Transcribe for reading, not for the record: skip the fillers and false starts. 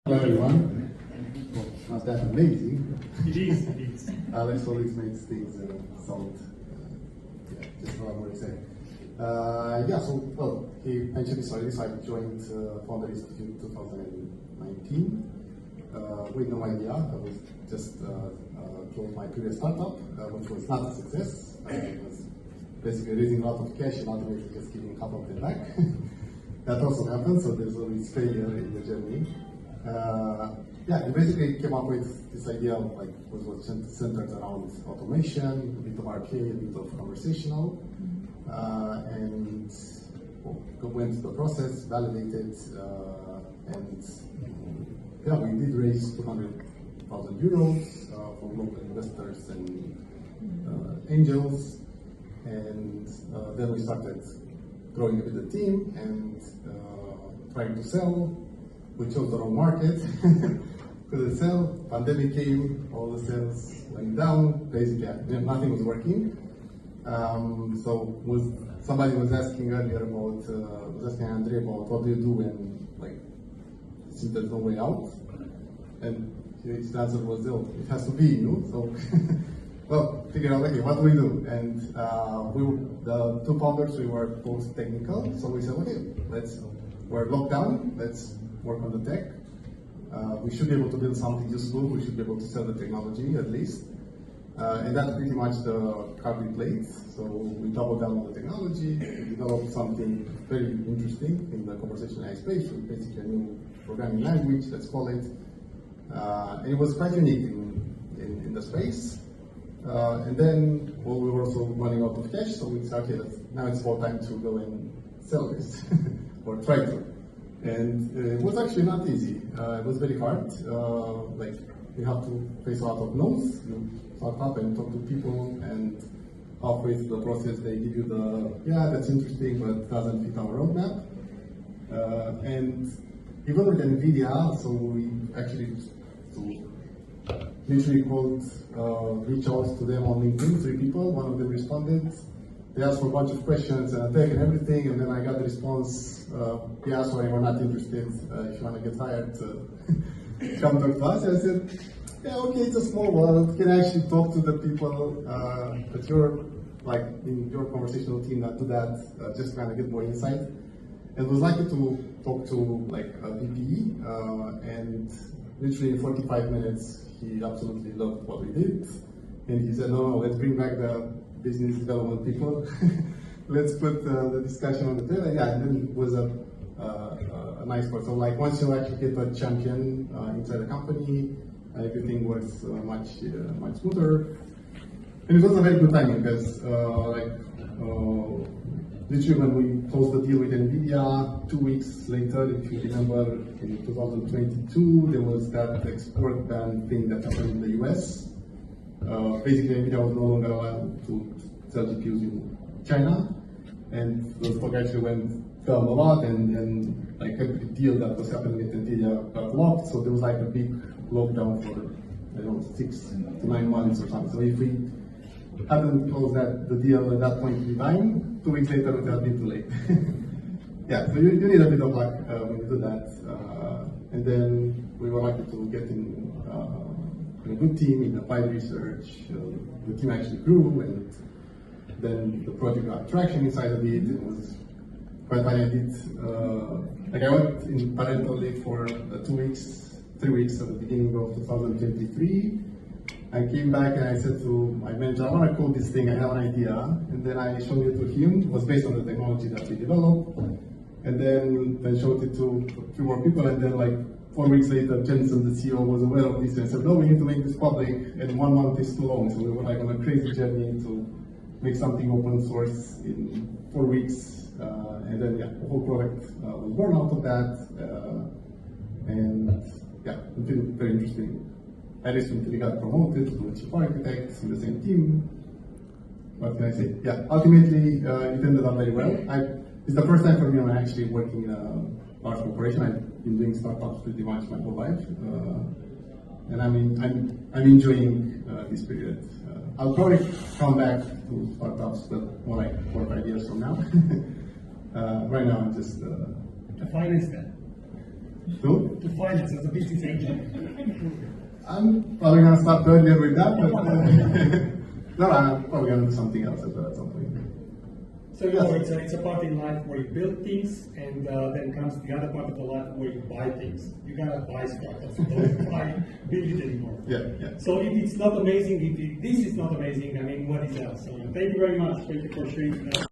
Hello everyone. Well, not that amazing. It is. Alex always makes things sound just a lot more exciting. He mentioned this already, so I joined Founder Institute in 2019 with no idea. I was just closed my previous startup, which was not a success. It was basically raising a lot of cash and ultimately just giving half of it back. That also happened, so there's always failure in the journey. We basically came up with this idea of was centered around automation, a bit of arcade, a bit of conversational, and went through the process, validated, we did raise 200,000 euros from local investors and angels, and then we started growing a bit the team and trying to sell. We chose the wrong market. Couldn't sell. Pandemic came, all the sales went down. Basically, nothing was working. Somebody was asking earlier about, Andrei about what do you do when it seems there's no way out, and his answer was, "Oh, it has to be you." So, well, figure out okay, what do we do? And the two founders, we were both technical, so we said, okay, we're locked down. Let's work on the tech. We should be able to build something useful. We should be able to sell the technology at least. And that's pretty much the card we played. So we doubled down on the technology. We developed something very interesting in the conversational AI space. So basically a new programming language, let's call it. And it was quite unique in the space. And then we were also running out of cash. So we said, okay, now it's about time to go and sell this or try to. And it was actually not easy. It was very hard. You have to face a lot of no's. You start up and talk to people, and halfway through the process, they give you that's interesting, but doesn't fit our roadmap. And even with NVIDIA, so we actually literally called, reach out to them on LinkedIn, 3 people. One of them responded. They asked for a bunch of questions and tech and everything, and then I got the response, sorry, we're not interested. If you want to get hired, come talk to us. I said, yeah, okay, it's a small world. Can I actually talk to the people that you're in your conversational team that do that, just kind of get more insight. And was lucky to talk to a VP, and literally in 45 minutes, he absolutely loved what we did. And he said, no, let's bring back the business development people. Let's put the discussion on the table. And then it was a nice part. So once you actually get a champion inside the company, everything works much smoother. And it was a very good timing because literally when we closed the deal with NVIDIA, 2 weeks later, if you remember, in 2022, there was that export ban thing that happened in the US. Basically, NVIDIA was no longer allowed to sell GPUs in China, and the stock actually fell a lot, and every deal that was happening with NVIDIA got blocked. So there was a big lockdown for 6 to 9 months or something. So if we hadn't closed the deal at that point in time, 2 weeks later it would have been too late. So you need a bit of luck when you do that. And then we were lucky to get in a good team in applied research. The team actually grew, and then the project got traction inside of it. It was quite funny. I went in parental leave for 3 weeks at the beginning of 2023. I came back and I said to my manager, I want to code this thing, I have an idea. And then I showed it to him. It was based on the technology that we developed. And then showed it to a few more people, and then 4 weeks later, Jensen, the CEO, was aware of this and said, no, we need to make this public, and 1 month is too long. So we were on a crazy journey to make something open source in 4 weeks. And then, the whole product was born out of that. It been very interesting. I recently got promoted to a chief architect in the same team. What can I say? Ultimately, it ended up very well. It's the first time for me I'm actually working in a large corporation. I've been doing startups pretty much my whole life, and I'm enjoying this period. I'll probably come back to startups, but more like 4 or 5 years from now. Right now, I'm just. Define is that. Who? To finance as a business angel. I'm probably gonna start earlier with that, but no, I'm probably gonna do something else as well at some point. So you know, it's a part in life where you build things, and then comes the other part of the life where you buy things. You gotta buy startups, don't build it anymore. Yeah. So if it's not amazing, if this is not amazing, I mean, what is else? So thank you very much. Thank you for sharing that.